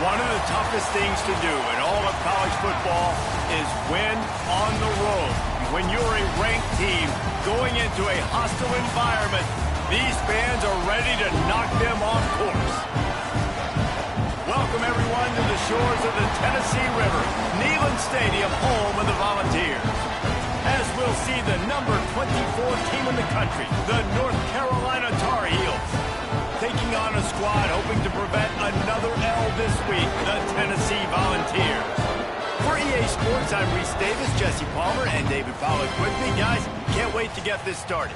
One of the toughest things to do in all of college football is win on the road. When you're a ranked team going into a hostile environment, these fans are ready to knock them off course. Welcome, everyone, to the shores of the Tennessee River, Neyland Stadium, home of the Volunteers. As we'll see the number 24 team in the country, the North Carolina Tar Heels, taking on a squad hoping to prevent another L this week, the Tennessee Volunteers. For EA Sports, I'm Reese Davis, Jesse Palmer, and David Pollack with me. Guys, can't wait to get this started.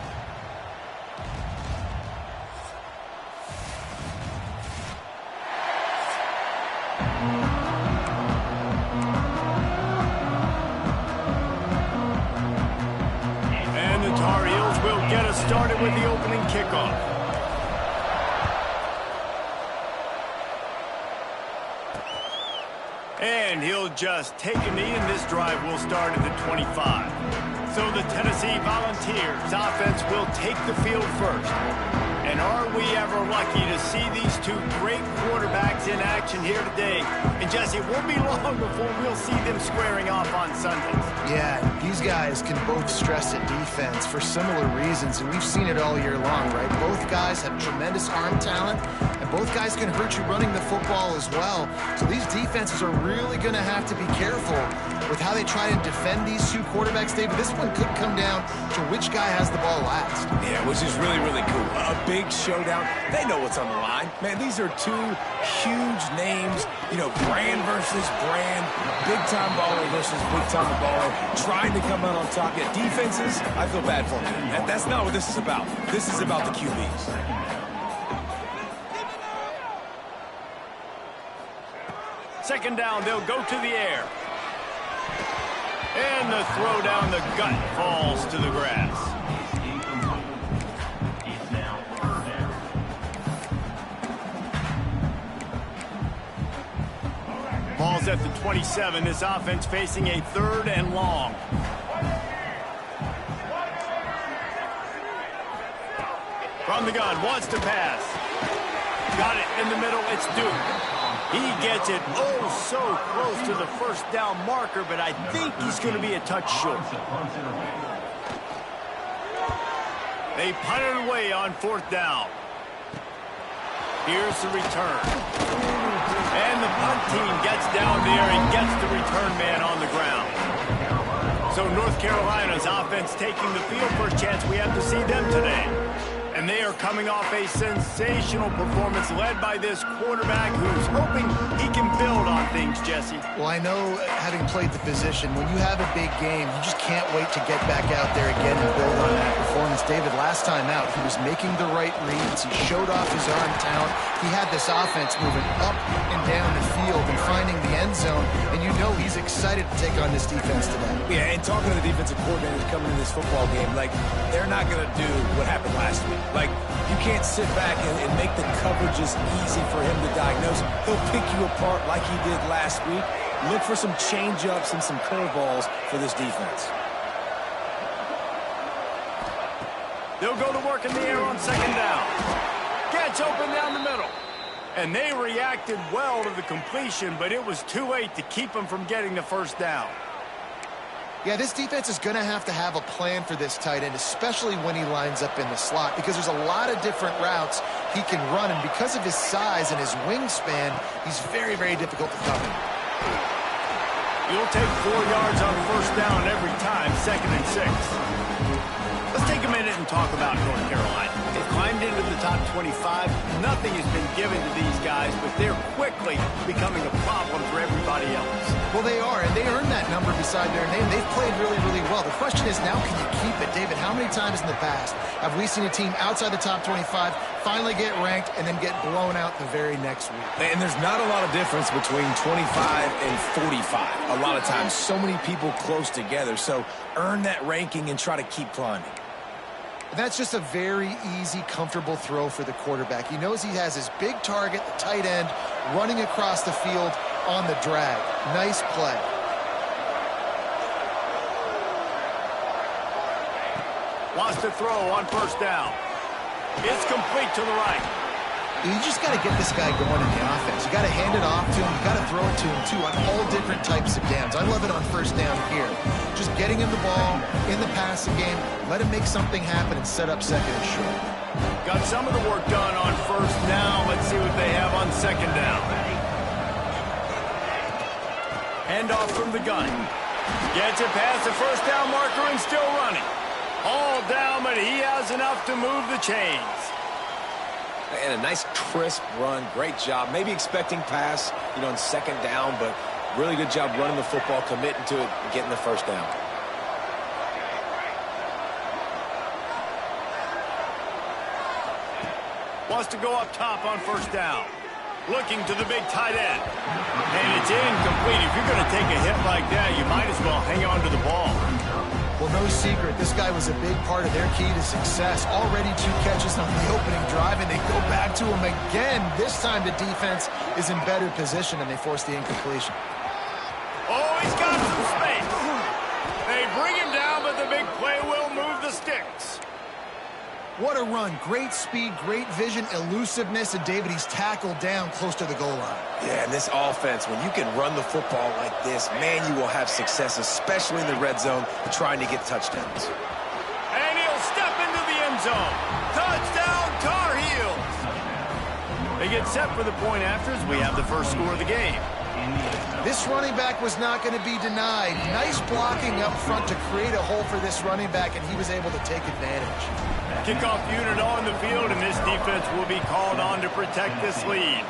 And the Tar Heels will get us started with the opening kickoff. And he'll just take a knee, and this drive will start at the 25. So the Tennessee Volunteers offense will take the field first. And are we ever lucky to see these two great quarterbacks in action here today? And Jesse, it won't be long before we'll see them squaring off on Sundays. Yeah, these guys can both stress at defense for similar reasons, and we've seen it all year long, right? Both guys have tremendous arm talent, and both guys can hurt you running the football as well. So these defenses are really going to have to be careful with how they try to defend these two quarterbacks, David. This one could come down to which guy has the ball last. Yeah, which is really, really cool. A big showdown. They know what's on the line. Man, these are two huge names. You know, brand versus brand. Big-time baller versus big-time baller. Trying to come out on top. Yeah, defenses, I feel bad for them. That's not what this is about. This is about the QBs. Second down, they'll go to the air. And the throw down the gut falls to the grass. Ball's at the 27. This offense facing a 3rd and long. From the gun, wants to pass. Got it in the middle, it's Duke. He gets it so close to the first down marker, but I think he's going to be a touch short. They punt it away on 4th down. Here's the return. And the punt team gets down there and gets the return man on the ground. So North Carolina's offense taking the field. First chance we have to see them today. And they are coming off a sensational performance led by this quarterback who's hoping he can build on things, Jesse. Well, I know, having played the position, when you have a big game, you just can't wait to get back out there again and build on that performance. David, last time out, he was making the right reads. He showed off his arm talent. He had this offense moving up and down the field and finding the end zone. And you know he's excited to take on this defense today. Yeah, and talking to the defensive coordinators coming in this football game, like, they're not going to do what happened last week. Like, you can't sit back and make the coverages easy for him to diagnose. He'll pick you apart like he did last week. Look for some change-ups and some curveballs for this defense. They'll go to work in the air on 2nd down. Gets open down the middle. And they reacted well to the completion, but it was too late to keep them from getting the first down. Yeah, this defense is going to have a plan for this tight end, especially when he lines up in the slot, because there's a lot of different routes he can run, and because of his size and his wingspan, he's very, very difficult to cover. You'll take 4 yards on 1st down every time, 2nd and 6. Let's take a minute and talk about North Carolina. They've climbed into the top 25. Nothing has been given to these guys, but they're quickly becoming a problem for everybody else. Well, they are, and they earned that number beside their name. They've played really, really well. The question is now, can you keep it? David, how many times in the past have we seen a team outside the top 25 finally get ranked and then get blown out the very next week? And there's not a lot of difference between 25 and 45. A lot of times, so many people close together. So earn that ranking and try to keep climbing. That's just a very easy, comfortable throw for the quarterback. He knows he has his big target, the tight end, running across the field on the drag. Nice play. Wants to throw on 1st down. It's complete to the right. You just got to get this guy going in the offense. You got to hand it off to him. You got to throw it to him, too, on all different types of downs. I love it on first down here. Just getting him the ball in the passing game, let him make something happen and set up second and short. Got some of the work done on first down. Let's see what they have on second down. Hand off from the gun. Gets it past the first down marker and still running. All down, but he has enough to move the chains. And a nice crisp run. Great job. Maybe expecting pass, on second down, but really good job running the football, committing to it, and getting the first down. Wants to go up top on first down. Looking to the big tight end. And it's incomplete. If you're going to take a hit like that, you might as well hang on to the ball. Well, no secret, this guy was a big part of their key to success. Already 2 catches on the opening drive, and they go back to him again. This time the defense is in better position, and they force the incompletion. Oh, he's got some space. They bring him down, but the big play will move the sticks. What a run. Great speed, great vision, elusiveness, and David, he's tackled down close to the goal line. Yeah, and this offense, when you can run the football like this, man, you will have success, especially in the red zone, trying to get touchdowns. And he'll step into the end zone. Touchdown, Tar Heels. They get set for the point after as we have the first score of the game. This running back was not going to be denied. Nice blocking up front to create a hole for this running back, and he was able to take advantage. Kickoff unit on the field, and this defense will be called on to protect this lead.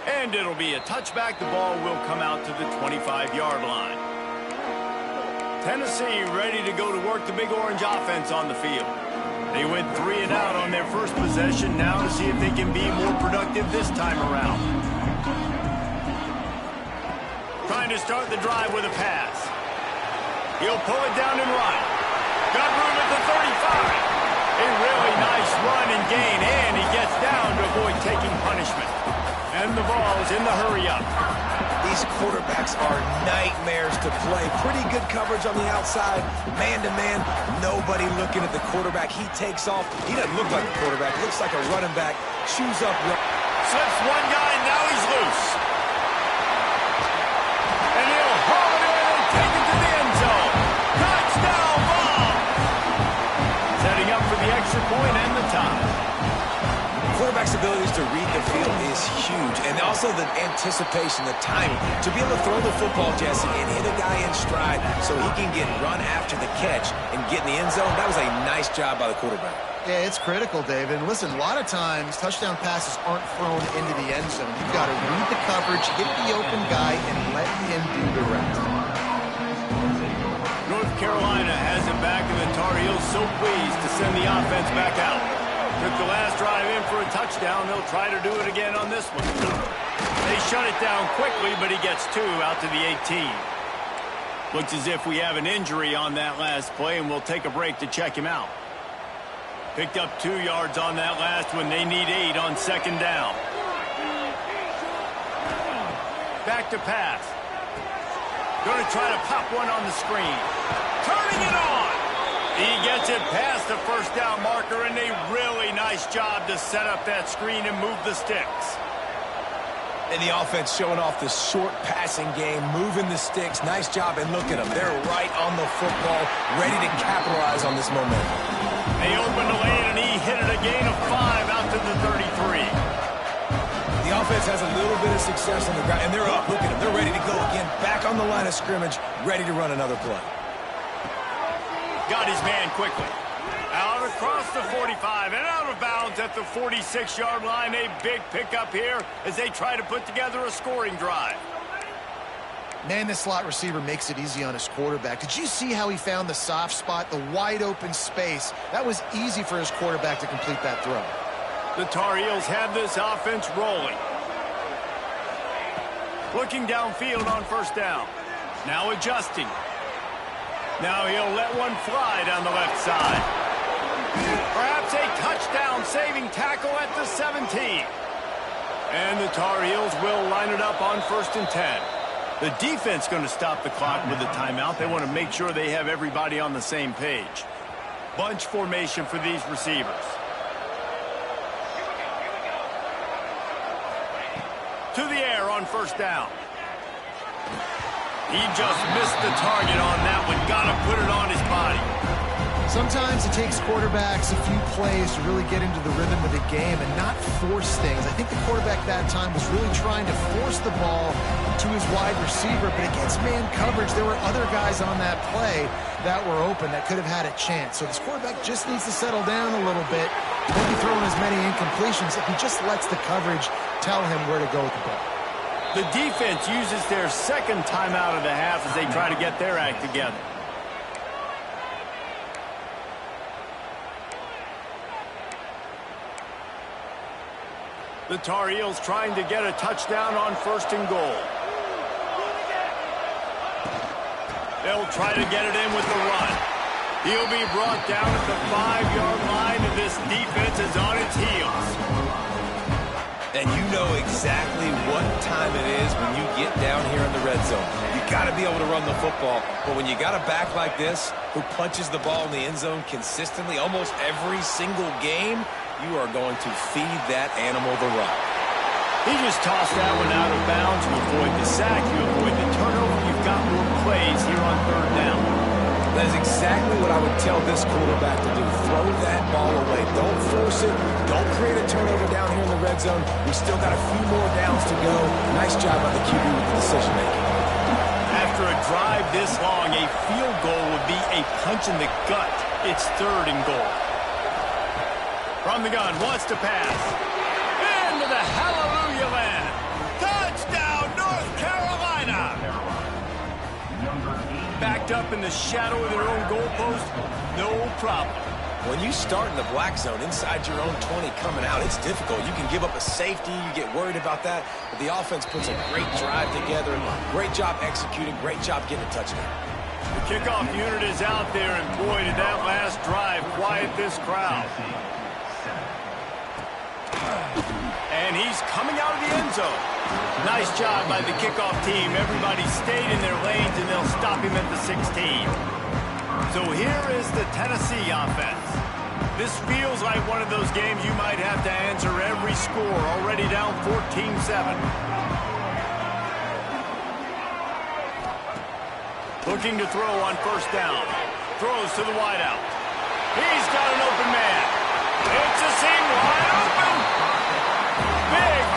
And it'll be a touchback. The ball will come out to the 25-yard line. Tennessee ready to go to work the Big Orange offense on the field. They went 3 and out on their first possession. Now to see if they can be more productive this time around. Trying to start the drive with a pass. He'll pull it down and run. Got room at the 35. A really nice run and gain, and he gets down to avoid taking punishment. And the ball's in the hurry-up. These quarterbacks are nightmares to play. Pretty good coverage on the outside. Man-to-man, nobody looking at the quarterback. He takes off. He doesn't look like a quarterback. Looks like a running back. Shoes up. Slips one guy, and now he's loose. And he'll haul it in and take it to the end zone. Touchdown ball! Setting up for the extra point and the tie. Quarterback's abilities to read the field is huge, and also the anticipation, the timing, to be able to throw the football, Jesse, and hit a guy in stride so he can get run after the catch and get in the end zone. That was a nice job by the quarterback. Yeah, it's critical, David. And listen, a lot of times touchdown passes aren't thrown into the end zone. You've got to read the coverage, hit the open guy, and let him do the rest. North Carolina has it back, and the Tar Heels so pleased to send the offense back out. Took the last drive in for a touchdown. They'll try to do it again on this one. They shut it down quickly, but he gets 2 out to the 18. Looks as if we have an injury on that last play, and we'll take a break to check him out. Picked up 2 yards on that last one. They need 8 on second down. Back to pass. Going to try to pop one on the screen. Turning it on. He gets it past the first down marker, and a really nice job to set up that screen and move the sticks. And the offense showing off the short passing game, moving the sticks. Nice job, and look at them. They're right on the football, ready to capitalize on this momentum. They opened the lane, and he hit it a gain of 5 out to the 33. The offense has a little bit of success on the ground, and they're up. Look at them. They're ready to go again, back on the line of scrimmage, ready to run another play. Got his man quickly. Out across the 45 and out of bounds at the 46-yard line. A big pickup here as they try to put together a scoring drive. Man, this slot receiver makes it easy on his quarterback. Did you see how he found the soft spot, the wide open space? That was easy for his quarterback to complete that throw. The Tar Heels have this offense rolling. Looking downfield on first down. Now adjusting. Now he'll let one fly down the left side. Perhaps a touchdown-saving tackle at the 17. And the Tar Heels will line it up on 1st and 10. The defense going to stop the clock with a timeout. They want to make sure they have everybody on the same page. Bunch formation for these receivers. To the air on first down. He just missed the target on that one. Got to put it on his body. Sometimes it takes quarterbacks a few plays to really get into the rhythm of the game and not force things. I think the quarterback that time was really trying to force the ball to his wide receiver, but against man coverage, there were other guys on that play that were open that could have had a chance. So this quarterback just needs to settle down a little bit. He won't be throwing as many incompletions if he just lets the coverage tell him where to go with the ball. The defense uses their second timeout of the half as they try to get their act together. The Tar Heels trying to get a touchdown on first and goal. They'll try to get it in with the run. He'll be brought down at the 5-yard line, and this defense is on its heels. And you know exactly what time it is when you get down here in the red zone. You got to be able to run the football, but when you got a back like this who punches the ball in the end zone consistently almost every single game, you are going to feed that animal the run. He just tossed that one out of bounds. You avoid the sack, you avoid the turnover. You've got more plays here on third down. That is exactly what I would tell this quarterback to do. Throw that ball away. Don't force it. Don't create a turnover down here in the red zone. We still got a few more downs to go. Nice job by the QB with the decision making. After a drive this long, a field goal would be a punch in the gut. It's third and goal. From the gun, wants to pass. Into the hallelujah land. Touchdown, North Carolina. Backed up in the shadow of their own goalpost, no problem. When you start in the black zone inside your own 20 coming out, it's difficult. You can give up a safety. You get worried about that. But the offense puts a great drive together. Great job executing. Great job getting a touchdown. The kickoff unit is out there, and boy, did that last drive quiet this crowd. And he's coming out of the end zone. Nice job by the kickoff team. Everybody stayed in their lanes, and they'll stop him at the 16. So here is the Tennessee offense. This feels like one of those games you might have to answer every score. Already down 14-7. Looking to throw on first down. Throws to the wideout. He's got an open man. It's a seam wide open.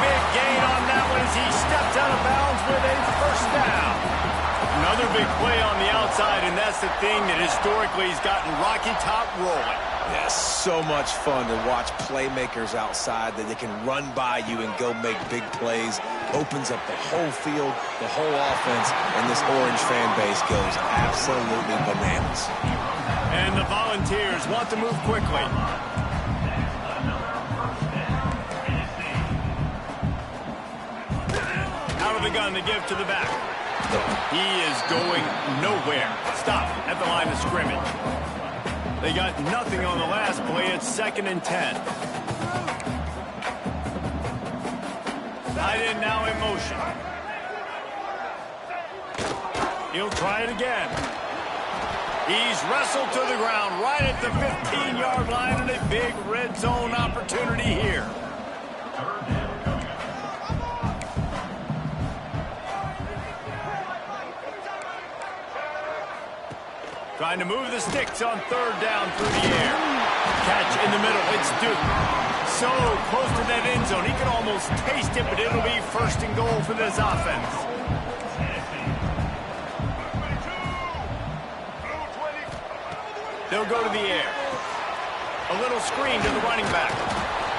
Big gain on that one as he steps out of bounds with a first down. Another big play on the outside, and that's the thing that historically has gotten Rocky Top rolling. Yeah, so much fun to watch playmakers outside that they can run by you and go make big plays. Opens up the whole field, the whole offense, and this Orange fan base goes absolutely bananas. And the Volunteers want to move quickly. Out of the gun to give to the back. He is going nowhere. Stop at the line of scrimmage. They got nothing on the last play. It's 2nd and 10. Tight end now in motion. He'll try it again. He's wrestled to the ground right at the 15-yard line, and a big red zone opportunity here. Trying to move the sticks on third down through the air. Catch in the middle. It's Duke. So close to that end zone. He can almost taste it, but it'll be first and goal for this offense. They'll go to the air. A little screen to the running back.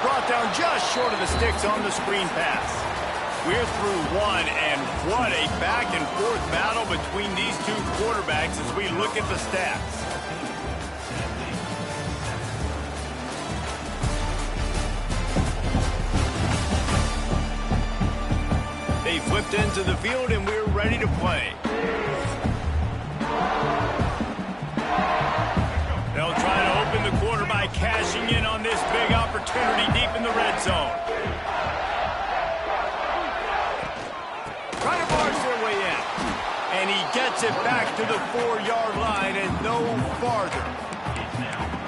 Brought down just short of the sticks on the screen pass. We're through one, and what a back-and-forth battle between these two quarterbacks as we look at the stats. They flipped into the field, and we're ready to play. They'll try to open the quarter by cashing in on this big opportunity deep in the red zone. Trying to barge their way in. And he gets it back to the 4-yard line and no farther.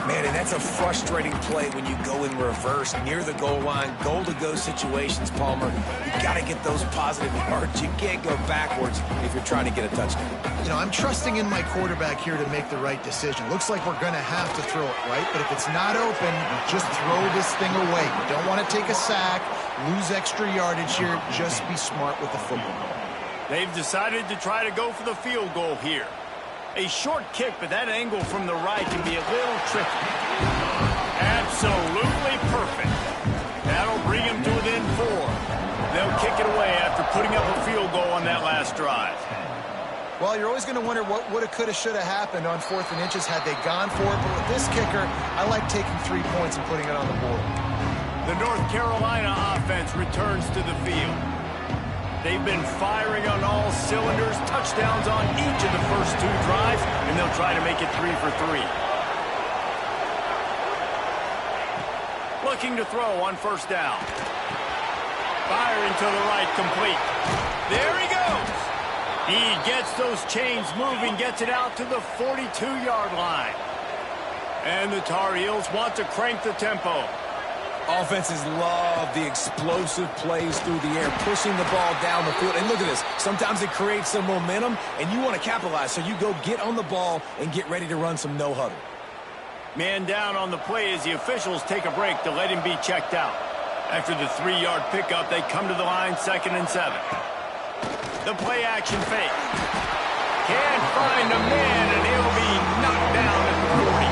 Man, and that's a frustrating play when you go in reverse near the goal line, goal-to-go situations, Palmer. You got to get those positive yards. You can't go backwards if you're trying to get a touchdown. You know, I'm trusting in my quarterback here to make the right decision. Looks like we're going to have to throw it, right? But if it's not open, just throw this thing away. You don't want to take a sack, lose extra yardage here. Just be smart with the football. They've decided to try to go for the field goal here. A short kick, but that angle from the right can be a little tricky. Absolutely perfect. That'll bring him to within 4. They'll kick it away after putting up a field goal on that last drive. Well, you're always going to wonder what woulda, coulda, shoulda happened on 4th and inches had they gone for it. But with this kicker, I like taking 3 points and putting it on the board. The North Carolina offense returns to the field. They've been firing on all cylinders, touchdowns on each of the first 2 drives, and they'll try to make it 3 for 3. Looking to throw on 1st down. Firing to the right, complete. There he goes. He gets those chains moving, gets it out to the 42-yard line. And the Tar Heels want to crank the tempo. Offenses love the explosive plays through the air, pushing the ball down the field. And look at this. Sometimes it creates some momentum, and you want to capitalize. So you go get on the ball and get ready to run some no-huddle. Man down on the play as the officials take a break to let him be checked out. After the 3-yard pickup, they come to the line, 2nd and 7. The play action fake. Can't find a man, and he'll be knocked down at the 40.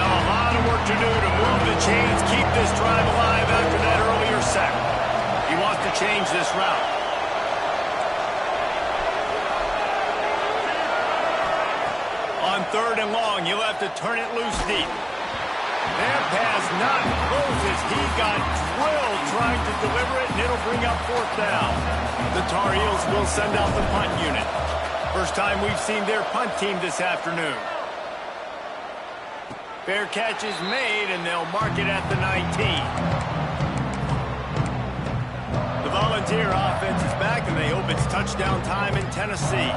Now a lot of work to do to move the chains, keep this drive alive after that earlier sack. He wants to change this route. On 3rd and long, you'll have to turn it loose deep. That pass not close as he got drilled trying to deliver it, and it'll bring up 4th down. The Tar Heels will send out the punt unit. First time we've seen their punt team this afternoon. Fair catch is made, and they'll mark it at the 19. The Volunteer offense is back, and they hope it's touchdown time in Tennessee.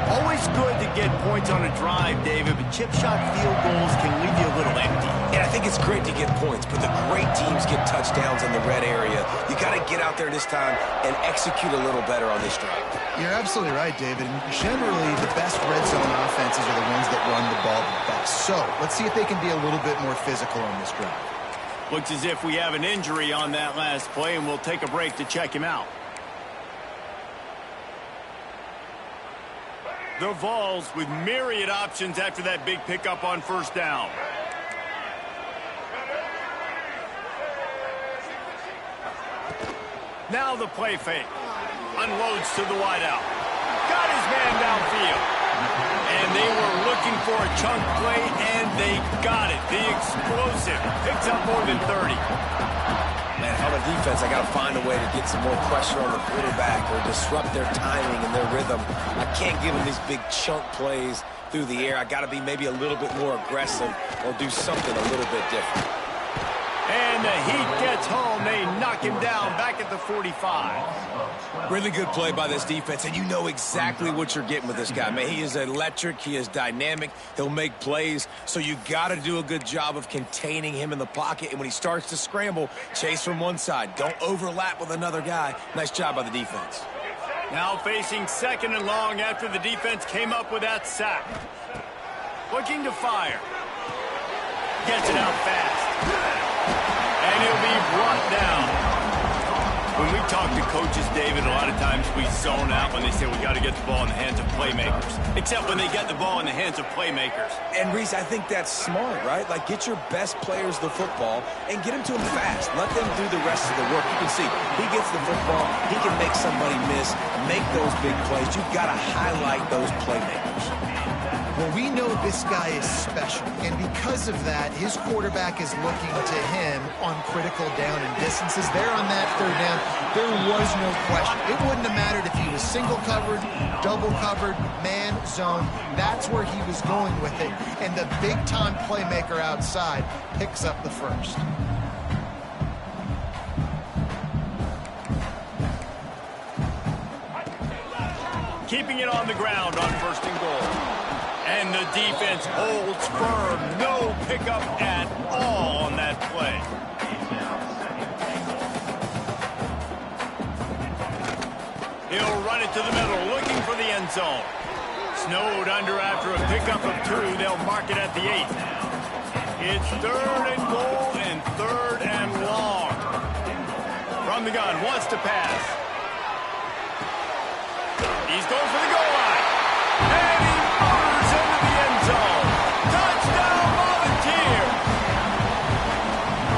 Always good to get points on a drive, David, but chip shot field goals can leave you a little empty. Yeah, I think it's great to get points, but the great teams get touchdowns in the red area. You got to get out there this time and execute a little better on this drive. You're absolutely right, David. And generally, the best red zone offenses are the ones that run the ball the best. So let's see if they can be a little bit more physical on this drive. Looks as if we have an injury on that last play, and we'll take a break to check him out. The Vols with myriad options after that big pickup on 1st down. Now the play fake. Unloads to the wideout. Got his man downfield. And they were looking for a chunk play, and they got it. The explosive picks up more than 30. Man, if I'm a defense, I got to find a way to get some more pressure on the quarterback or disrupt their timing and their rhythm. I can't give them these big chunk plays through the air. I got to be maybe a little bit more aggressive or do something a little bit different. And the heat gets home. They knock him down back at the 45. Really good play by this defense, and you know exactly what you're getting with this guy. Man, he is electric. He is dynamic. He'll make plays, so you got to do a good job of containing him in the pocket. And when he starts to scramble, chase from one side. Don't overlap with another guy. Nice job by the defense. Now facing 2nd and long after the defense came up with that sack. Looking to fire. Gets it out fast. And he'll be brought down. When we talk to coaches, David, a lot of times we zone out when they say we got to get the ball in the hands of playmakers. Except when they get the ball in the hands of playmakers. And, Reese, I think that's smart, right? Like, get your best players the football and get them to them fast. Let them do the rest of the work. You can see, he gets the football, he can make somebody miss, make those big plays. You've got to highlight those playmakers. Well, we know this guy is special, and because of that, his quarterback is looking to him on critical down and distances. There on that 3rd down, there was no question. It wouldn't have mattered if he was single covered, double covered, man, zone. That's where he was going with it, and the big-time playmaker outside picks up the first. Keeping it on the ground on 1st and goal. And the defense holds firm. No pickup at all on that play. He'll run it to the middle, looking for the end zone. Snowed under after a pickup of 2. They'll mark it at the 8. It's 3rd and goal and 3rd and long. From the gun, wants to pass. He's going for the goal line. And he motors into the end zone. Touchdown, Volunteer!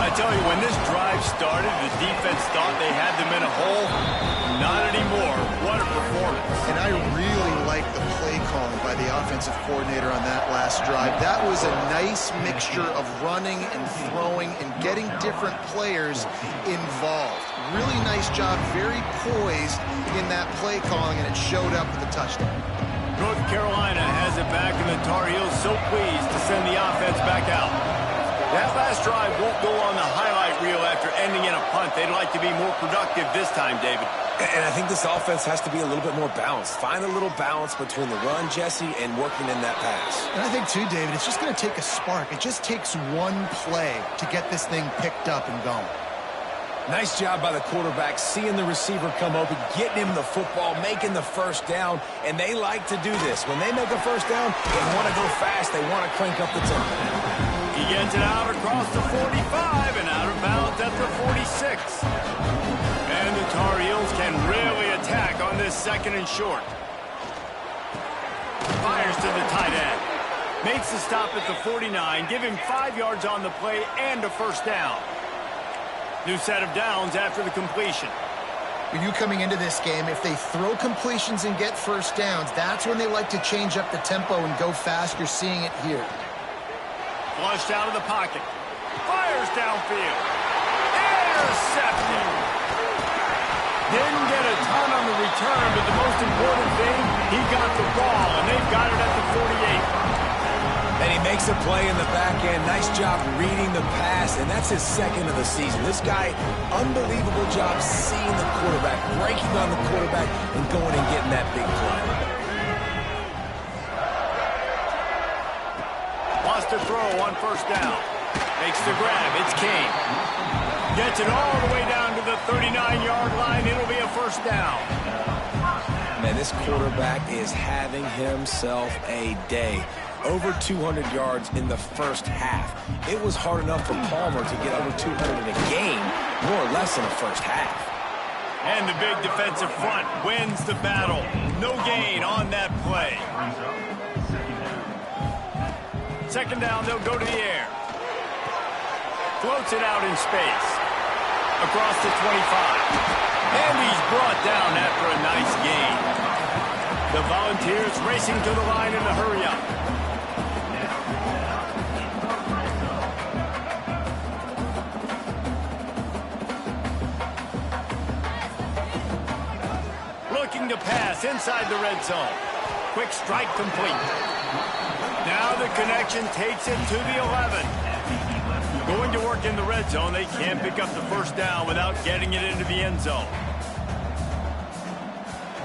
I tell you, when this drive started, the defense thought they had them in a hole. Not anymore. What a performance. And I really like the play calling by the offensive coordinator on that last drive. That was a nice mixture of running and throwing and getting different players involved. Really nice job, very poised in that play calling, and it showed up with a touchdown. North Carolina has it back, and the Tar Heels so pleased to send the offense back out. That last drive won't go on the highlight reel after ending in a punt. They'd like to be more productive this time, David. And I think this offense has to be a little bit more balanced. Find a little balance between the run, Jesse, and working in that pass. And I think, too, David, it's just going to take a spark. It just takes one play to get this thing picked up and going. Nice job by the quarterback, seeing the receiver come open, getting him the football, making the first down, and they like to do this. When they make a first down, they want to go fast. They want to crank up the tempo. He gets it out across the 45 and out of bounds at the 46. And the Tar Heels can really attack on this 2nd and short. Fires to the tight end. Makes the stop at the 49. Give him 5 yards on the play and a first down. New set of downs after the completion. For you coming into this game, if they throw completions and get first downs, that's when they like to change up the tempo and go fast. You're seeing it here. Flushed out of the pocket. Fires downfield. Intercepted. Didn't get a ton on the return, but the most important thing, he got the ball, and they've got it at the 48. And he makes a play in the back end. Nice job reading the pass, and that's his 2nd of the season. This guy, unbelievable job seeing the quarterback, breaking on the quarterback, and going and getting that big play. Wants to throw on first down. Makes the grab. It's Kane. Gets it all the way down to the 39-yard line. It'll be a first down. Man, this quarterback is having himself a day. Over 200 yards in the first half. It was hard enough for Palmer to get over 200 in a game, more or less in the first half. And the big defensive front wins the battle. No gain on that play. 2nd down, they'll go to the air. Floats it out in space. Across the 25. And he's brought down after a nice gain. The Volunteers racing to the line in a hurry-up. Looking to pass inside the red zone. Quick strike complete. Now the connection takes it to the 11. Going to work in the red zone. They can't pick up the first down without getting it into the end zone.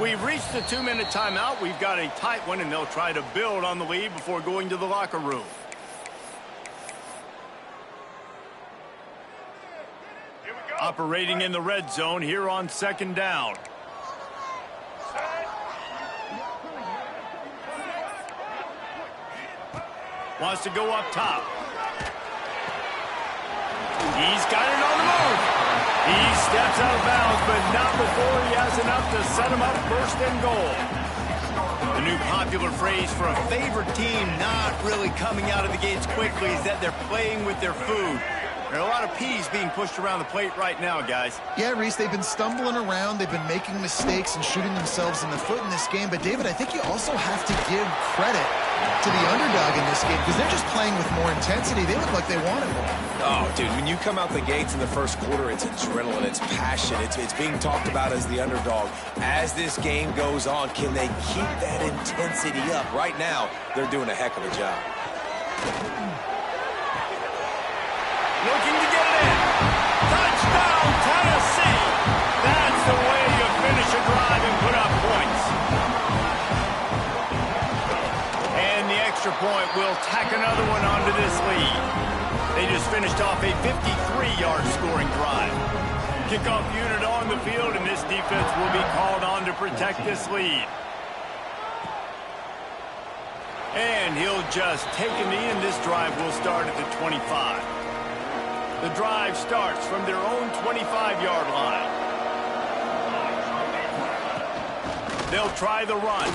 We've reached the 2-minute timeout. We've got a tight one, and they'll try to build on the lead before going to the locker room. Operating in the red zone here on 2nd down. Wants to go up top. He's got it on the move. He steps out of bounds, but not before he has enough to set him up 1st and goal. The new popular phrase for a favorite team not really coming out of the gates quickly is that they're playing with their food. There are a lot of peas being pushed around the plate right now, guys. Yeah, Reese, they've been stumbling around. They've been making mistakes and shooting themselves in the foot in this game. But, David, I think you also have to give credit to the underdog in this game because they're just playing with more intensity. They look like they wanted more. Oh, dude, when you come out the gates in the first quarter, it's adrenaline, it's passion, it's being talked about as the underdog. As this game goes on, can they keep that intensity up? Right now, they're doing a heck of a job. Looking to get it in. Touchdown, Tennessee. That's the way you finish a drive and put up points. And the extra point will tack another one onto this lead. They just finished off a 53-yard scoring drive. Kickoff unit on the field, and this defense will be called on to protect this lead. And he'll just take a knee, and this drive will start at the 25. The drive starts from their own 25-yard line. They'll try the run.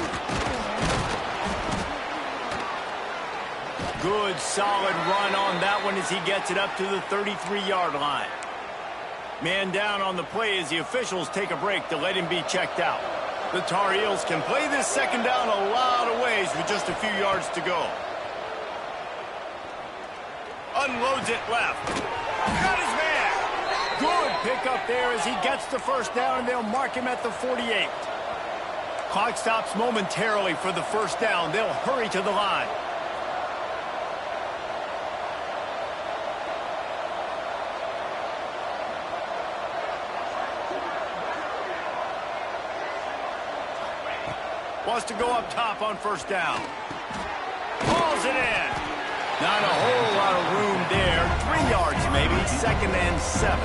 Good, solid run on that one as he gets it up to the 33-yard line. Man down on the play as the officials take a break to let him be checked out. The Tar Heels can play this second down a lot of ways with just a few yards to go. Unloads it left. Got his man. Good pickup there as he gets the first down, and they'll mark him at the 48. Clock stops momentarily for the first down. They'll hurry to the line. Wants to go up top on first down. Hauls it in. Not a whole lot of room there. 3 yards maybe. 2nd and 7.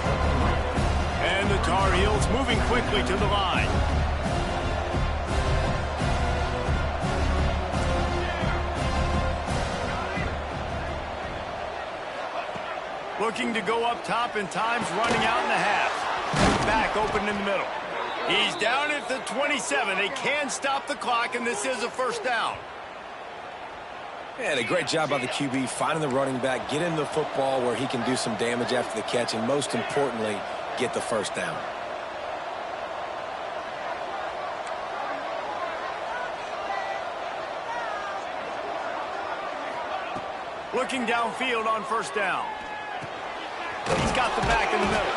And the Tar Heels moving quickly to the line. Looking to go up top, and time's running out in the half. Back open in the middle. He's down at the 27. They can stop the clock, and this is a first down. And a great job by the QB finding the running back, get him the football where he can do some damage after the catch, and most importantly, get the first down. Looking downfield on first down. He's got the back in the middle.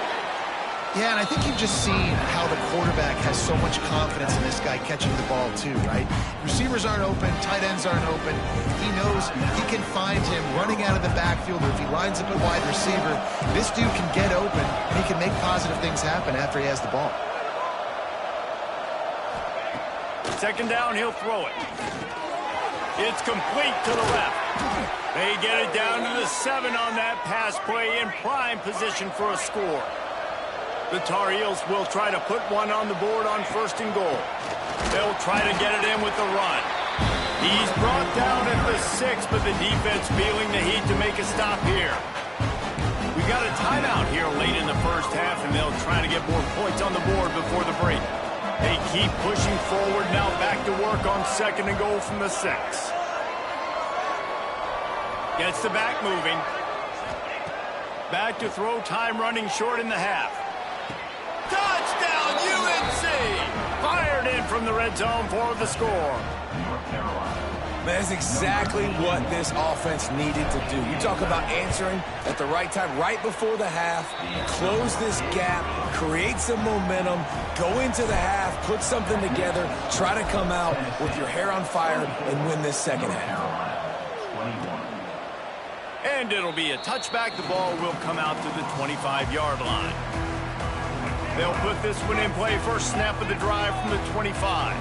Yeah, and I think you've just seen how the quarterback has so much confidence in this guy catching the ball too, right? Receivers aren't open, tight ends aren't open. He knows he can find him running out of the backfield, or if he lines up a wide receiver, this dude can get open, and he can make positive things happen after he has the ball. Second down, he'll throw it. It's complete to the left. They get it down to the 7 on that pass play, in prime position for a score. The Tar Heels will try to put one on the board on 1st and goal. They'll try to get it in with the run. He's brought down at the 6, but the defense feeling the heat to make a stop here. We got a timeout here late in the first half, and they'll try to get more points on the board before the break. They keep pushing forward, now back to work on 2nd and goal from the 6. Gets the back moving. Back to throw, time running short in the half. Touchdown, UNC! Fired in from the red zone for the score. That's exactly what this offense needed to do. You talk about answering at the right time, right before the half, close this gap, create some momentum, go into the half, put something together, try to come out with your hair on fire and win this second half. And it'll be a touchback. The ball will come out to the 25-yard line. They'll put this one in play. First snap of the drive from the 25.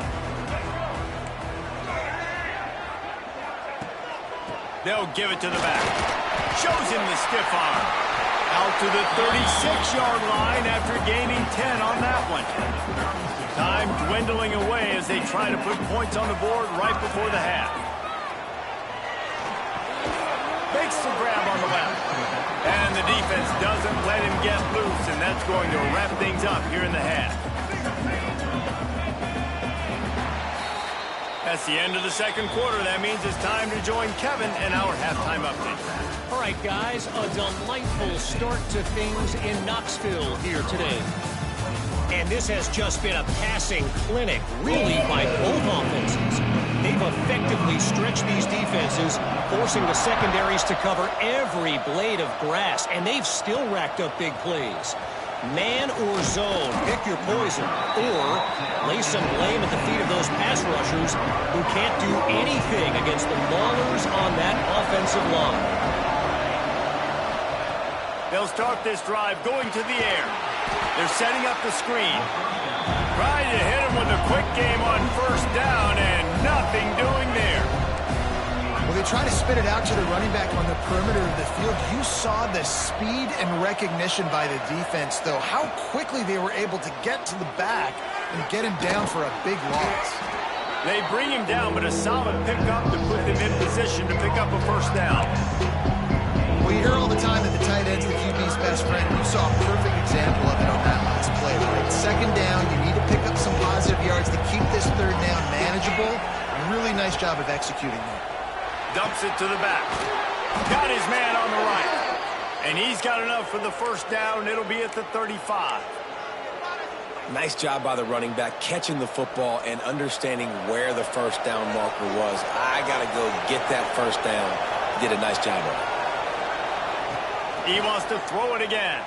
They'll give it to the back. Shows him the stiff arm. Out to the 36-yard line after gaining 10 on that one. Time dwindling away as they try to put points on the board right before the half. Makes the grab on the left. And the defense doesn't let him get loose, and that's going to wrap things up here in the half. That's the end of the second quarter. That means it's time to join Kevin in our halftime update. All right, guys, a delightful start to things in Knoxville here today. And this has just been a passing clinic, really, by both offenses. They've effectively stretched these defenses, forcing the secondaries to cover every blade of grass, and they've still racked up big plays. Man or zone, pick your poison, or lay some blame at the feet of those pass rushers who can't do anything against the maulers on that offensive line. They'll start this drive going to the air. They're setting up the screen. Trying to hit him with a quick game on first down, and nothing doing there. Well, they try to spit it out to the running back on the perimeter of the field. You saw the speed and recognition by the defense, though. How quickly they were able to get to the back and get him down for a big loss. They bring him down, but a solid pickup to put them in position to pick up a first down. Well, you hear all the time that the tight end's the QB's best friend. You saw a perfect example of it on that last play, right? Second down, you need to pick up some positive yards to keep this third down manageable. Really nice job of executing that. Dumps it to the back. Got his man on the right. And he's got enough for the first down. It'll be at the 35. Nice job by the running back, catching the football and understanding where the first down marker was. I got to go get that first down. He did a nice job of it. He wants to throw it again.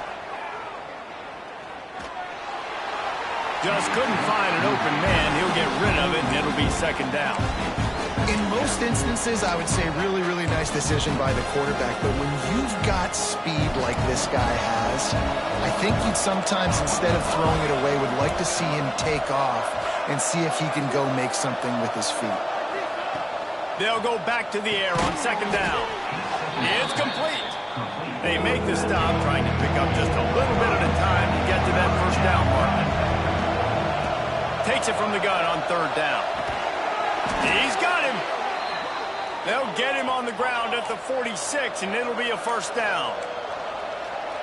Just couldn't find an open man. He'll get rid of it, and it'll be second down. In most instances, I would say really, really nice decision by the quarterback. But when you've got speed like this guy has, I think you'd sometimes, instead of throwing it away, would like to see him take off and see if he can go make something with his feet. They'll go back to the air on second down. It's complete. They make the stop, trying to pick up just a little bit at a time to get to that first down mark. Takes it from the gun on third down. He's got him. They'll get him on the ground at the 46, and it'll be a first down.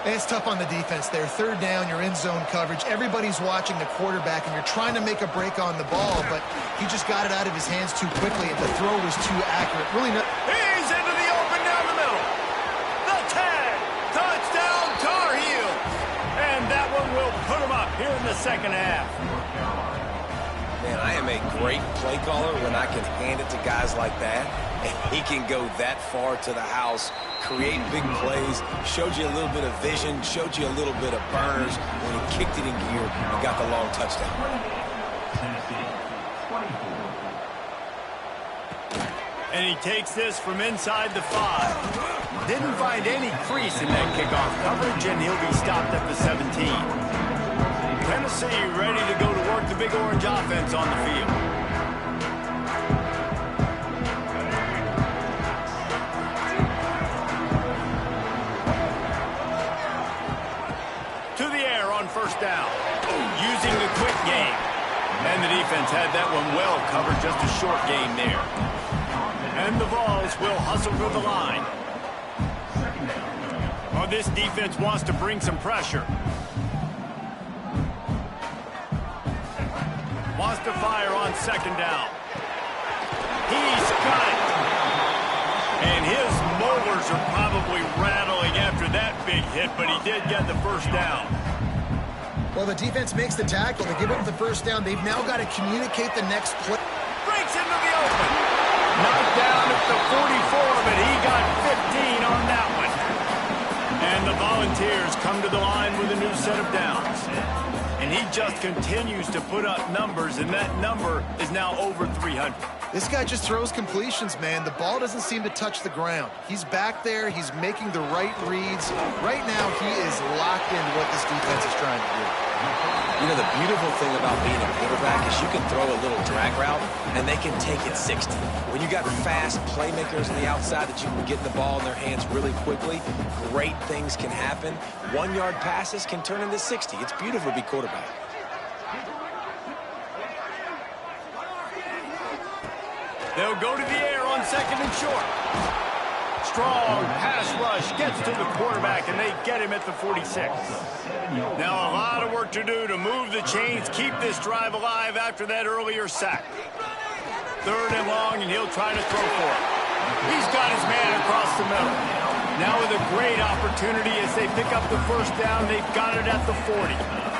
It's tough on the defense there. Third down, you're in zone coverage. Everybody's watching the quarterback, and you're trying to make a break on the ball, but he just got it out of his hands too quickly, and the throw was too accurate. Really not. He's into the open down the middle. The tag. Touchdown, Tar Heels. And that one will put him up here in the second half. Man, I am a great play caller when I can hand it to guys like that. And he can go that far to the house, create big plays, showed you a little bit of vision, showed you a little bit of burners when he kicked it in gear and got the long touchdown. And he takes this from inside the 5. Didn't find any crease in that kickoff coverage, and he'll be stopped at the 17. Tennessee ready to go to work the Big Orange offense on the field. To the air on first down. Using the quick game. And the defense had that one well covered, just a short game there. And the Vols will hustle through the line. Oh, this defense wants to bring some pressure. Wants to fire on second down. He's got it. And his molars are probably rattling after that big hit, but he did get the first down. Well, the defense makes the tackle. They give up the first down. They've now got to communicate the next play. Breaks into the open. Knocked down at the 44, but he got 15 on that one. And the Volunteers come to the line with a new set of downs. And he just continues to put up numbers, and that number is now over 300. This guy just throws completions, man. The ball doesn't seem to touch the ground. He's back there. He's making the right reads. Right now, he is locked into what this defense is trying to do. You know, the beautiful thing about being a quarterback is you can throw a little drag route, and they can take it 60. When you got fast playmakers on the outside that you can get the ball in their hands really quickly, great things can happen. 1-yard passes can turn into 60. It's beautiful to be quarterback. They'll go to the air on second and short. Strong pass rush gets to the quarterback, and they get him at the 46. Now a lot of work to do to move the chains, keep this drive alive after that earlier sack. Third and long, and he'll try to throw for it. He's got his man across the middle. Now with a great opportunity as they pick up the first down, they've got it at the 40.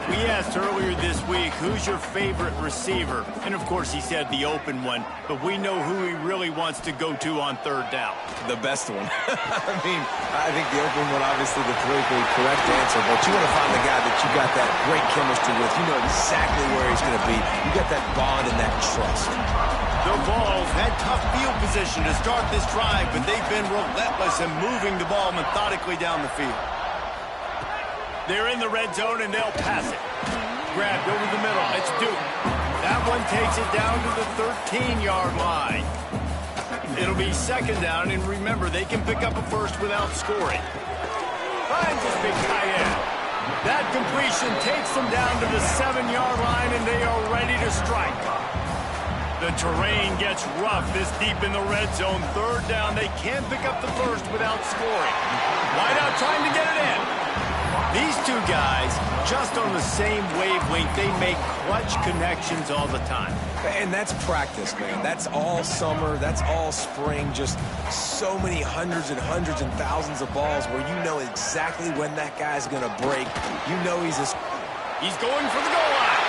We asked earlier this week, who's your favorite receiver? And, of course, he said the open one, but we know who he really wants to go to on third down. The best one. I think the open one, obviously, the politically correct answer, but you want to find the guy that you got that great chemistry with. You know exactly where he's going to be. You got that bond and that trust. The Vols had tough field position to start this drive, but they've been relentless in moving the ball methodically down the field. They're in the red zone, and they'll pass it. Grabbed over the middle. It's Duke. That one takes it down to the 13-yard line. It'll be second down, and remember, they can pick up a first without scoring. Finds his big tight end. That completion takes them down to the 7-yard line, and they are ready to strike. The terrain gets rough this deep in the red zone. Third down, they can't pick up the first without scoring. Wideout trying to get it in. These two guys, just on the same wavelength, they make clutch connections all the time. And that's practice, man. That's all summer. That's all spring. Just so many hundreds and thousands of balls where you know exactly when that guy's going to break. You know he's going for the goal line.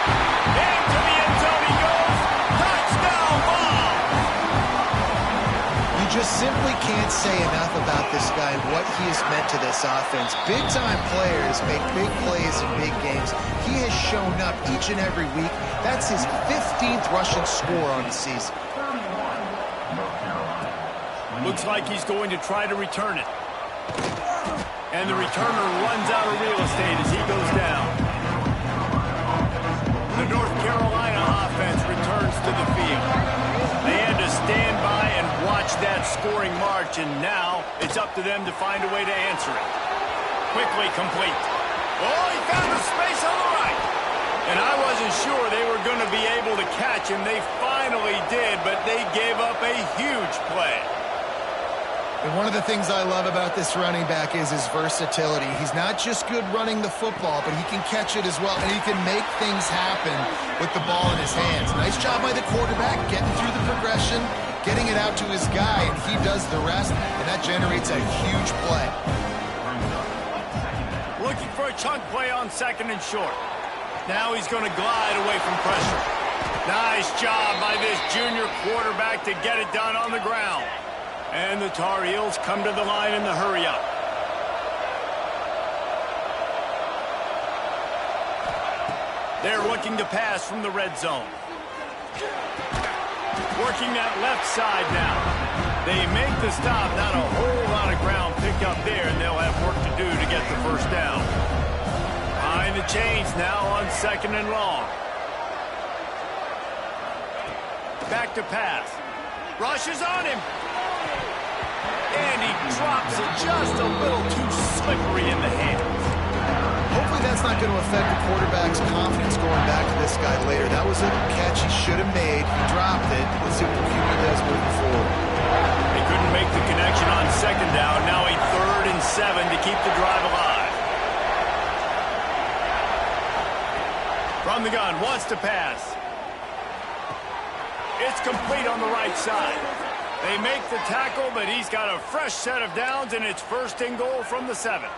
Into the end zone he goes. Touchdown ball. You just simply can't say enough about this guy and what he has meant to this offense. Big-time players make big plays in big games. He has shown up each and every week. That's his 15th rushing score on the season. Looks like he's going to try to return it. And the returner runs out of real estate as he goes down. The North Carolina offense returns to the field. They had to stand by and watch that scoring march, and now it's up to them to find a way to answer it. Quickly complete. Oh, he found a space on the right. And I wasn't sure they were going to be able to catch him. They finally did, but they gave up a huge play. And one of the things I love about this running back is his versatility. He's not just good running the football, but he can catch it as well, and he can make things happen with the ball in his hands. Nice job by the quarterback, getting through the progression, getting it out to his guy, and he does the rest, and that generates a huge play. Looking for a chunk play on 2nd and short. Now he's going to glide away from pressure. Nice job by this junior quarterback to get it done on the ground. And the Tar Heels come to the line in the hurry-up. They're looking to pass from the red zone. Working that left side now. They make the stop. Not a whole lot of ground picked up there, and they'll have work to do to get the first down. Behind the chains now on 2nd and long. Back to pass. Rushes on him. And he drops it just a little too slippery in the hands. Hopefully that's not going to affect the quarterback's confidence going back to this guy later. That was a catch he should have made. He dropped it. Let's see what the QB does moving forward. They couldn't make the connection on 2nd down. Now a 3rd and 7 to keep the drive alive. From the gun, wants to pass. It's complete on the right side. They make the tackle, but he's got a fresh set of downs, and it's 1st and goal from the 7.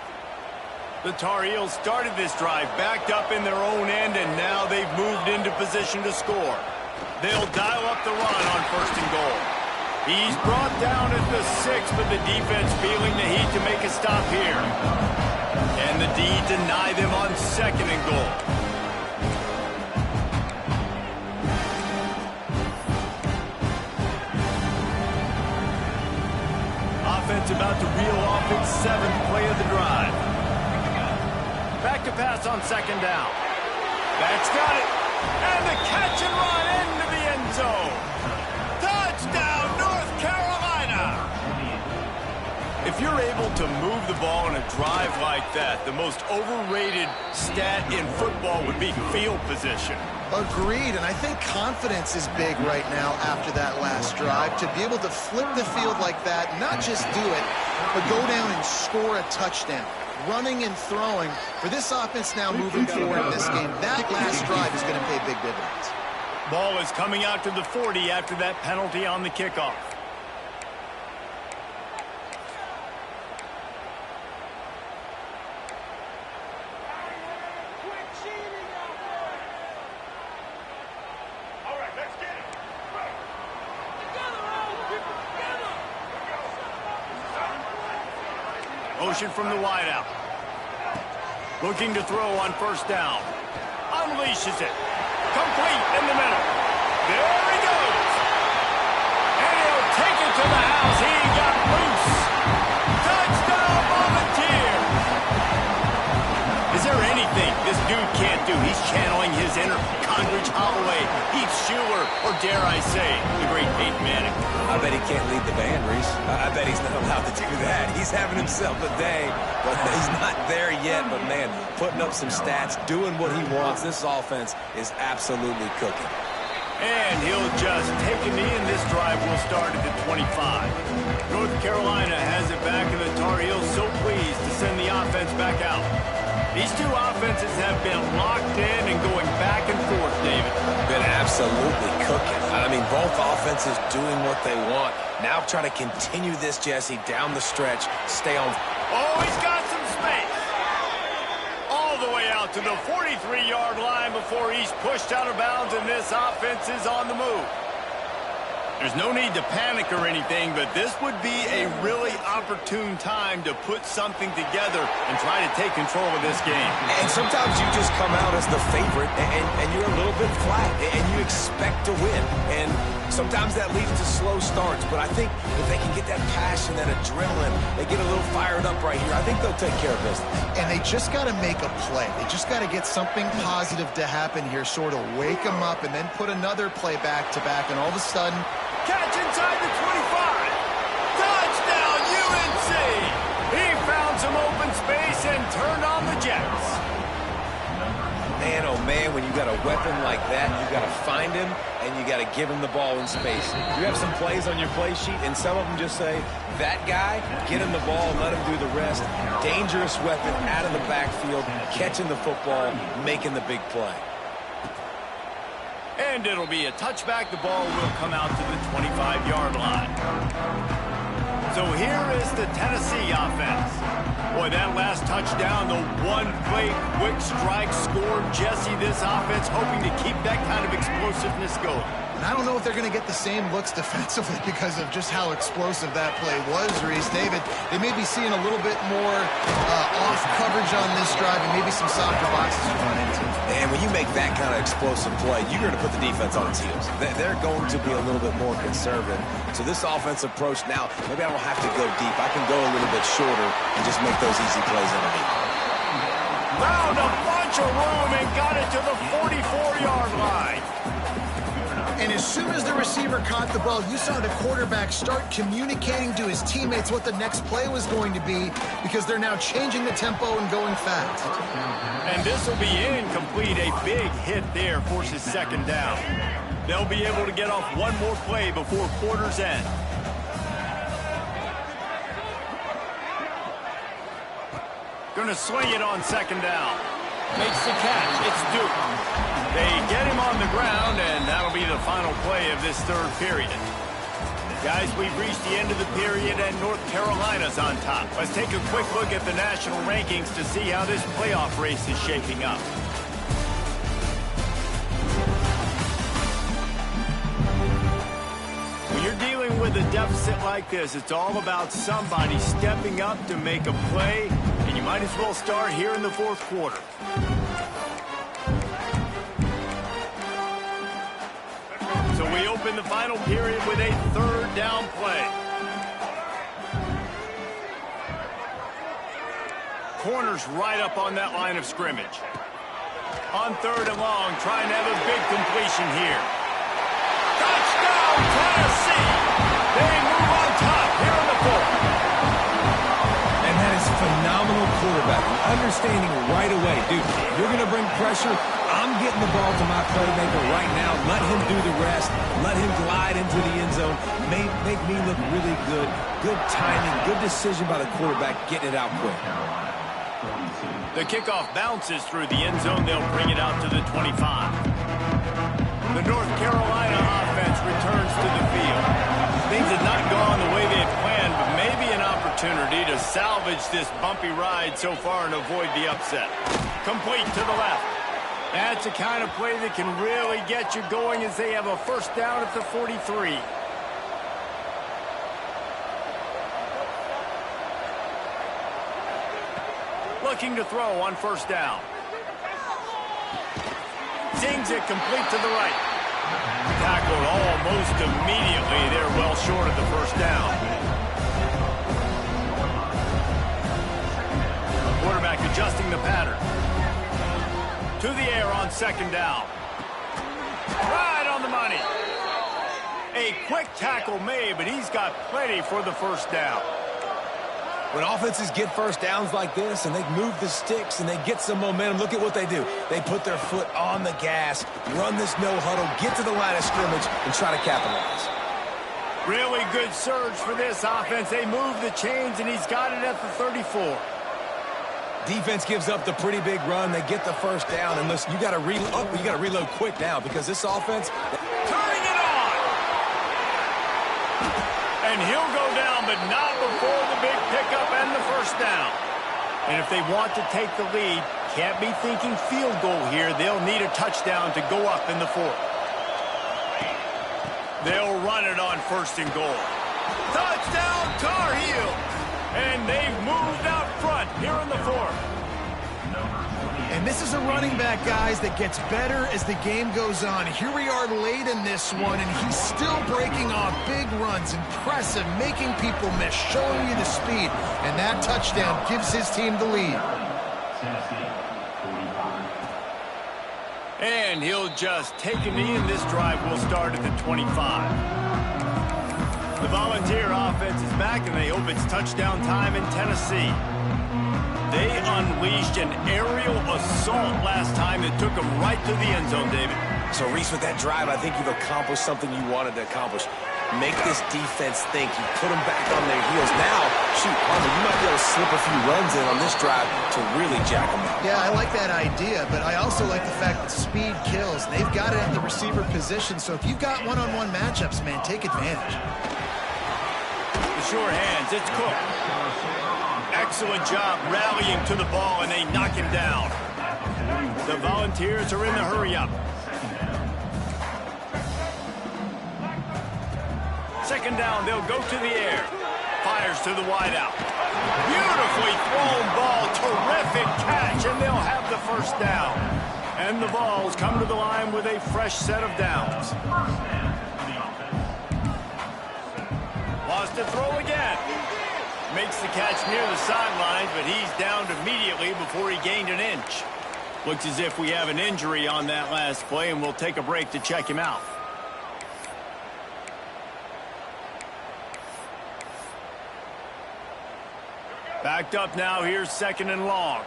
The Tar Heels started this drive backed up in their own end, and now they've moved into position to score. They'll dial up the run on 1st and goal. He's brought down at the 6, but the defense feeling the heat to make a stop here. And the D deny them on 2nd and goal. Offense about to reel off its 7th play of the drive. Back to pass on 2nd down. That's got it. And the catch and run into the end zone. Touchdown, North Carolina. If you're able to move the ball in a drive like that, the most overrated stat in football would be field position. Agreed, and I think confidence is big right now after that last drive. To be able to flip the field like that, not just do it, but go down and score a touchdown. Running and throwing. For this offense now moving forward in this game, that last drive is going to pay big dividends. Ball is coming out to the 40 after that penalty on the kickoff. Motion from the wideout. Looking to throw on 1st down. Unleashes it. Complete in the middle. There he goes. And he'll take it to the house. He got loose. Touchdown, Volunteers. Is there anything this dude can't do? He's channeling his inner Condredge Holloway Heath Schuler, or dare I say, the great Peyton Manning. I bet he can't lead the band, Reese. I bet he's not allowed to do that. He's having himself a day, but he's not there yet. But, man, putting up some stats, doing what he wants. This offense is absolutely cooking. And he'll just take a knee, and this drive will start at the 25. North Carolina has it back, and the Tar Heels so pleased to send the offense back out. These two offenses have been locked in and going back and forth, David. Been absolutely cooking. I mean, both offenses doing what they want. Now try to continue this, Jesse, down the stretch. Stay on. Oh, he's got some space. All the way out to the 43-yard line before he's pushed out of bounds, and this offense is on the move. There's no need to panic or anything, but this would be a really opportune time to put something together and try to take control of this game. And sometimes you just come out as the favorite, and you're a little bit flat, and you expect to win. And sometimes that leads to slow starts, but I think if they can get that passion, that adrenaline, they get a little fired up right here, I think they'll take care of business. And they just got to make a play. They just got to get something positive to happen here, sort of wake them up, and then put another play back-to-back, and all of a sudden, catch inside the 25. Touchdown, UNC! He found some open space and turned on the Jets. Man, oh man, when you got a weapon like that, you got to find him, and you got to give him the ball in space. You have some plays on your play sheet, and some of them just say, that guy, get him the ball, let him do the rest. Dangerous weapon out of the backfield, catching the football, making the big play. And it'll be a touchback. The ball will come out to the 25-yard line. So here is the Tennessee offense. Boy, that last touchdown, the one-play quick strike scored. Jesse, this offense hoping to keep that kind of explosiveness going. and I don't know if they're going to get the same looks defensively because of just how explosive that play was, Reese. David, they may be seeing a little bit more off coverage on this drive and maybe some softer boxes to run into. And when you make that kind of explosive play, you're going to put the defense on its heels. They're going to be a little bit more conservative. So this offensive approach now, maybe I don't have to go deep. I can go a little bit shorter and just make those easy plays underneath. Found a bunch of room and got it to the 44-yard line. And as soon as the receiver caught the ball, you saw the quarterback start communicating to his teammates what the next play was going to be because they're now changing the tempo and going fast. And this will be incomplete. A big hit there forces second down. They'll be able to get off one more play before quarter's end. Going to swing it on second down. Makes the catch. It's Duke. They get him on the ground, and that'll be the final play of this third period. Guys, we've reached the end of the period, and North Carolina's on top. Let's take a quick look at the national rankings to see how this playoff race is shaping up. When you're dealing with a deficit like this, it's all about somebody stepping up to make a play, and you might as well start here in the fourth quarter. So we open the final period with a third down play. Corners right up on that line of scrimmage. On third and long, trying to have a big completion here. Touchdown, Tennessee! They move on top here in the fourth. And that is phenomenal quarterbacking. Understanding right away, dude, you're going to bring pressure. I'm getting the ball to my playmaker right now. Let him do the rest. Let him glide into the end zone. Make me look really good. Good timing. Good decision by the quarterback getting it out quick. The kickoff bounces through the end zone. They'll bring it out to the 25. The North Carolina offense returns to the field. Things have not gone the way they had planned, but maybe an opportunity to salvage this bumpy ride so far and avoid the upset. Complete to the left. That's the kind of play that can really get you going as they have a first down at the 43. Looking to throw on first down. Zings it complete to the right. Tackled almost immediately. They're well short of the first down. Quarterback adjusting the pattern. To the air on second down. quick tackle made, but he's got plenty for the first down. When offenses get first downs like this and they move the sticks and they get some momentum, look at what they do. They put their foot on the gas, run this no huddle, get to the line of scrimmage, and try to capitalize. Really good surge for this offense. They move the chains, and he's got it at the 34. Defense gives up the pretty big run. They get the first down, and listen, you got to reload quick now because this offense. Turning it on, and he'll go down, but not before the big pickup and the first down. And if they want to take the lead, can't be thinking field goal here. They'll need a touchdown to go up in the fourth. They'll run it on first and goal. Touchdown, Tar Heels! And they've moved out front here in the fourth. And this is a running back, guys, that gets better as the game goes on. Here we are late in this one, and he's still breaking off big runs. Impressive, making people miss, showing you the speed. And that touchdown gives his team the lead. And he'll just take a knee, and this drive will start at the 25. The Volunteer offense is back, and they hope it's touchdown time in Tennessee. They unleashed an aerial assault last time that took them right to the end zone, David. So, Reese, with that drive, I think you've accomplished something you wanted to accomplish. Make this defense think. You put them back on their heels. Now, shoot, Harmon, you might be able to slip a few runs in on this drive to really jack them up. Yeah, I like that idea, but I also like the fact that speed kills. They've got it at the receiver position, so if you've got one-on-one matchups, man, take advantage. The sure hands, it's Cook. Excellent job rallying to the ball, and they knock him down. The Volunteers are in the hurry-up. Second down, they'll go to the air. Fires to the wideout. Beautifully thrown ball, terrific catch, and they'll have the first down. And the Vols come to the line with a fresh set of downs. Lost to throw again. Makes the catch near the sidelines, but he's downed immediately before he gained an inch. Looks as if we have an injury on that last play, and we'll take a break to check him out. Backed up now, here's second and long.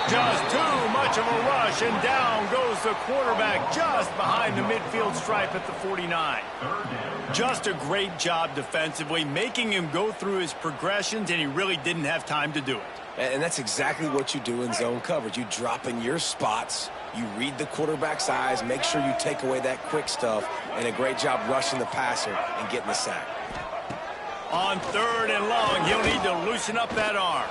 Just too much of a rush, and down goes the quarterback just behind the midfield stripe at the 49. Just a great job defensively, making him go through his progressions, and he really didn't have time to do it. And that's exactly what you do in zone coverage. You drop in your spots, you read the quarterback's eyes, make sure you take away that quick stuff, and a great job rushing the passer and getting the sack. On third and long, he'll need to loosen up that arm.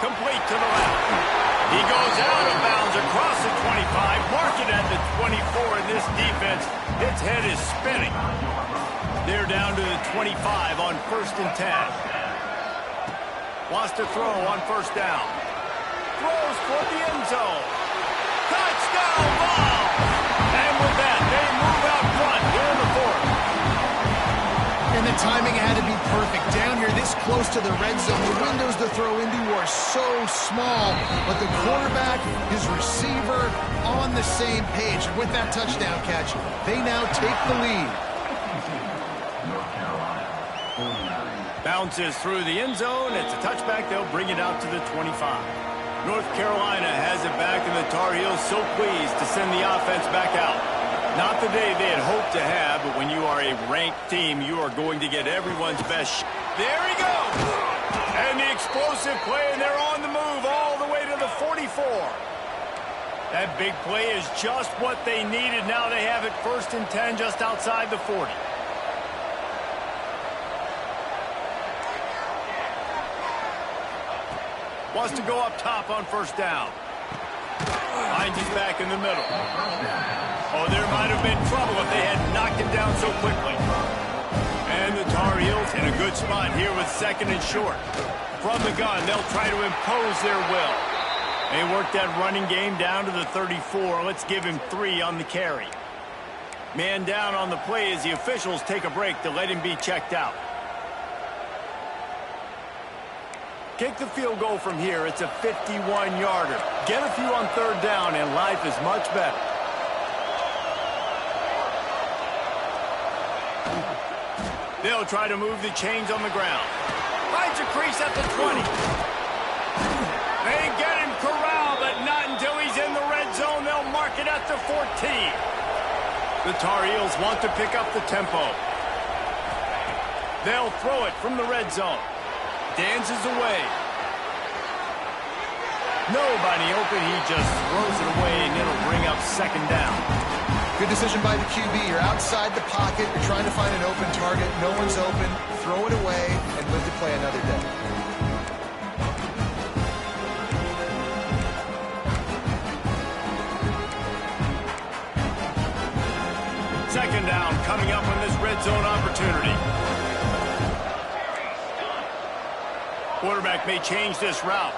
Complete to the left. He goes out of bounds across the 25, mark it at the 24, and this defense, its head is spinning. They're down to the 25 on first and 10. Wants to throw on first down. Throws for the end zone. Touchdown ball! And with that, they move out front here in the fourth. And the timing had to be perfect. Down here this close to the red zone, the windows to throw into are so small, but the quarterback, his receiver, on the same page. And with that touchdown catch, they now take the lead. Bounces through the end zone. It's a touchback. They'll bring it out to the 25. North Carolina has it back, and the Tar Heels so pleased to send the offense back out. Not the day they had hoped to have, but when you are a ranked team, you are going to get everyone's best. There he goes! And the explosive play, and they're on the move all the way to the 44. That big play is just what they needed. Now they have it first and 10 just outside the 40. Wants to go up top on first down. Finds his back in the middle. Oh, there might have been trouble if they had knocked him down so quickly. And the Tar Heels in a good spot here with second and short. From the gun, they'll try to impose their will. They work that running game down to the 34. Let's give him 3 on the carry. Man down on the play as the officials take a break to let him be checked out. Kick the field goal from here. It's a 51-yarder. Get a few on third down, and life is much better. They'll try to move the chains on the ground. Finds a crease at the 20. They get him corralled, but not until he's in the red zone. They'll mark it at the 14. The Tar Heels want to pick up the tempo. They'll throw it from the red zone. Dances away. Nobody open. He just throws it away, and it'll bring up second down. Good decision by the QB. You're outside the pocket. You're trying to find an open target. No one's open. Throw it away and live to play another day. Second down coming up on this red zone opportunity. Quarterback may change this route.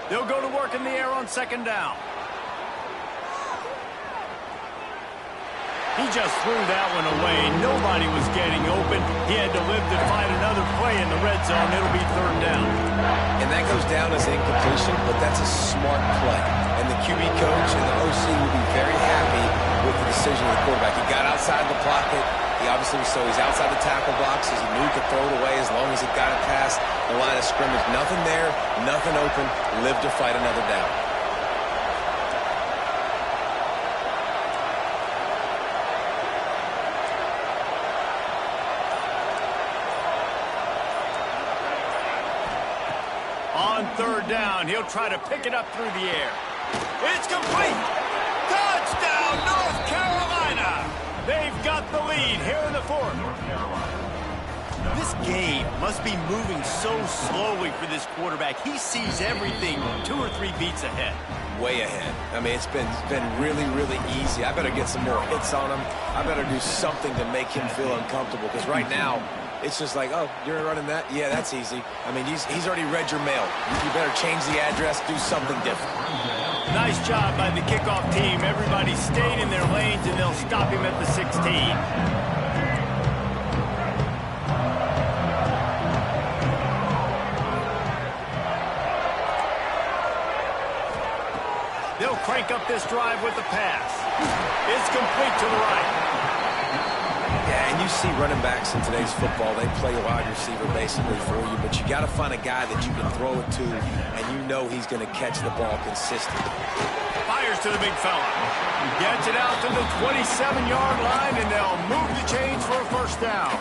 They'll go to work in the air on second down. He just threw that one away. Nobody was getting open. He had to live to find another play in the red zone. It'll be third down. And that goes down as incompletion, but that's a smart play. And the QB coach and the OC will be very happy with the decision of the quarterback. He got outside the pocket. He obviously so he's outside the tackle box. He knew he could throw it away as long as he got it past the line of scrimmage. Nothing there, nothing open. Live to fight another down. On third down, he'll try to pick it up through the air. It's complete. Touchdown, North Carolina. They've got the lead here in the fourth. This game must be moving so slowly for this quarterback. He sees everything 2 or 3 beats ahead. Way ahead. I mean, it's been really, really easy. I better get some more hits on him. I better do something to make him feel uncomfortable, because right now, it's just like, oh, you're running that? Yeah, that's easy. I mean, he's already read your mail. You better change the address, do something different. Nice job by the kickoff team. Everybody stayed in their lanes, and they'll stop him at the 16. They'll crank up this drive with the pass. It's complete to the right. Yeah, and you see running backs in today's football, they play a wide receiver basically for you, but you got to find a guy that you can throw it to, and you know he's going to catch the ball consistently. Fires to the big fella. Gets it out to the 27-yard line, and they'll move the chains for a first down.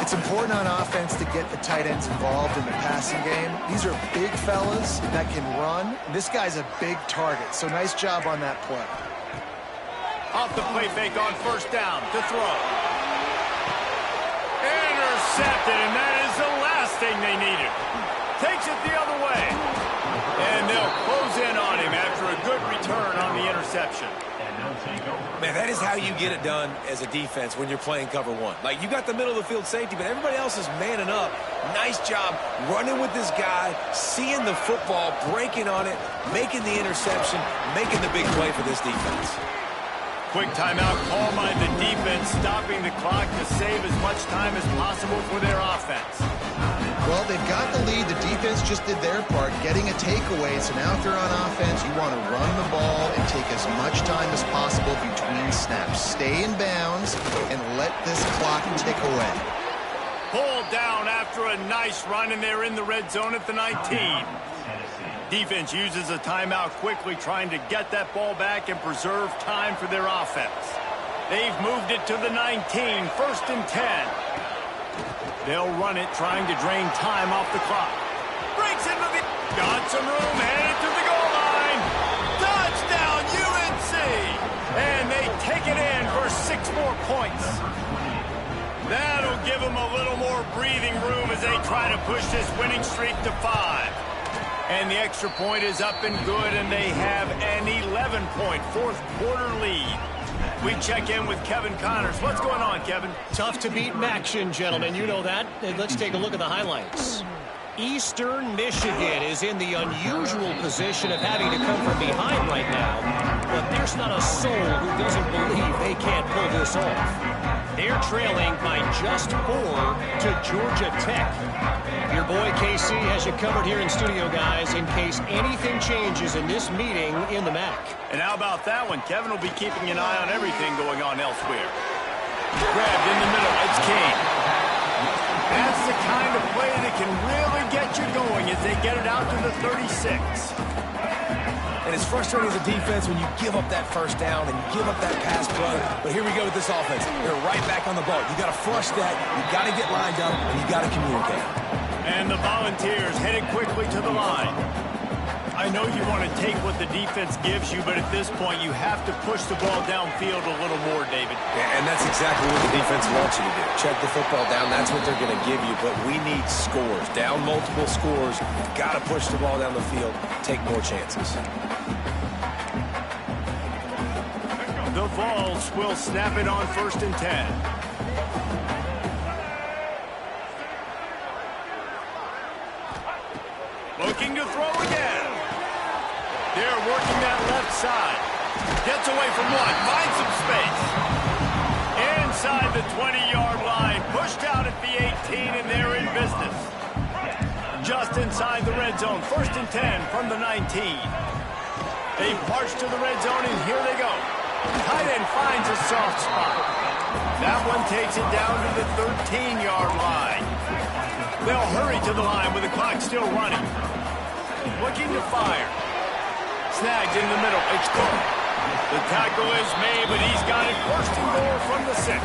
It's important on offense to get the tight ends involved in the passing game. These are big fellas that can run. This guy's a big target, so nice job on that play. Off the play fake on first down to throw. Intercepted, and that is the last thing they needed. Takes it the other way. And they'll close in on him after a good return on the interception. Man, that is how you get it done as a defense when you're playing cover one. Like, you got the middle of the field safety, but everybody else is manning up. Nice job running with this guy, seeing the football, breaking on it, making the interception, making the big play for this defense. Quick timeout call by the defense, stopping the clock to save as much time as possible for their offense. Well, they've got the lead. The defense just did their part, getting a takeaway. So now if they're on offense, you want to run the ball and take as much time as possible between snaps. Stay in bounds and let this clock tick away. Pulled down after a nice run, and they're in the red zone at the 19. Defense uses a timeout quickly, trying to get that ball back and preserve time for their offense. They've moved it to the 19, first and 10. They'll run it, trying to drain time off the clock. Breaks into the... Got some room, headed to the goal line. Touchdown, UNC! And they take it in for 6 more points. That'll give them a little more breathing room as they try to push this winning streak to 5. And the extra point is up and good, and they have an 11-point fourth-quarter lead. We check in with Kevin Connors. What's going on, Kevin? Tough to beat action, gentlemen. You know that. Let's take a look at the highlights. Eastern Michigan is in the unusual position of having to come from behind right now. But there's not a soul who doesn't believe they can't pull this off. They're trailing by just 4 to Georgia Tech. Your boy KC has you covered here in studio, guys, in case anything changes in this meeting in the MAC. And how about that one? Kevin will be keeping an eye on everything going on elsewhere. Grabbed in the middle. It's Kane. That's the kind of play that can really get you going as they get it out to the 36. And it's frustrating as a defense when you give up that first down and you give up that pass play. But here we go with this offense. They're right back on the ball. You got to flush that. You got to get lined up, and you got to communicate. And the Volunteers headed quickly to the line. I know you want to take what the defense gives you, but at this point, you have to push the ball downfield a little more, David. Yeah, and that's exactly what the defense wants you to do. Check the football down. That's what they're going to give you, but we need scores. Down multiple scores. Got to push the ball down the field. Take more chances. The Vols will snap it on 1st and 10. Looking to throw again. They're working that left side. Gets away from one. Finds some space. Inside the 20-yard line. Pushed out at the 18, and they're in business. Just inside the red zone. 1st and 10 from the 19. They march to the red zone, and here they go. Tight end finds a soft spot. That one takes it down to the 13-yard line. They'll hurry to the line with the clock still running. Looking to fire. Snagged in the middle. It's good. The tackle is made, but he's got it 1st and goal from the 6.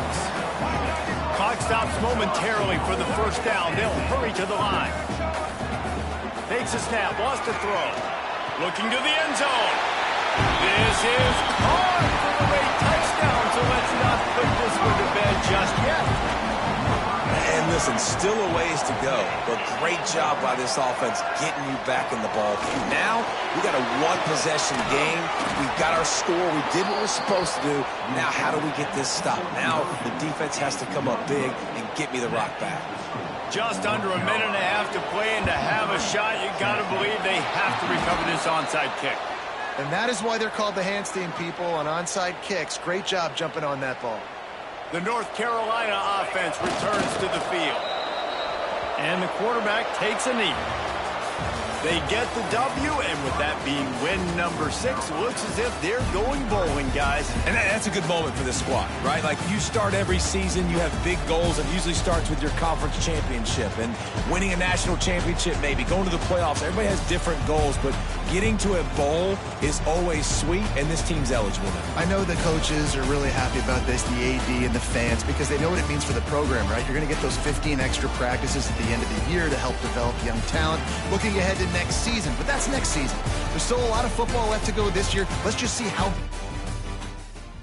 Clock stops momentarily for the first down. They'll hurry to the line. Takes a snap. Lost a throw. Looking to the end zone. This is caught for the late touchdown, so let's not put this one to bed just yet. And listen, still a ways to go, but great job by this offense getting you back in the ball. Now, we got a one-possession game. We got our score. We did what we're supposed to do. Now, how do we get this stopped? Now, the defense has to come up big and get me the rock back. Just under a minute and a half to play, and to have a shot, you got to believe they have to recover this onside kick. And that is why they're called the Handstein people on onside kicks. Great job jumping on that ball. The North Carolina offense returns to the field. And the quarterback takes a knee. They get the W, and with that being win number 6, looks as if they're going bowling, guys. And that's a good moment for this squad, right? Like, you start every season, you have big goals. It usually starts with your conference championship and winning a national championship, maybe going to the playoffs. Everybody has different goals, but getting to a bowl is always sweet, and this team's eligible now. I know the coaches are really happy about this, the AD and the fans, because they know what it means for the program, right? You're going to get those 15 extra practices at the end of the year to help develop young talent. Looking ahead to next season, but that's next season. There's still a lot of football left to go this year. Let's just see how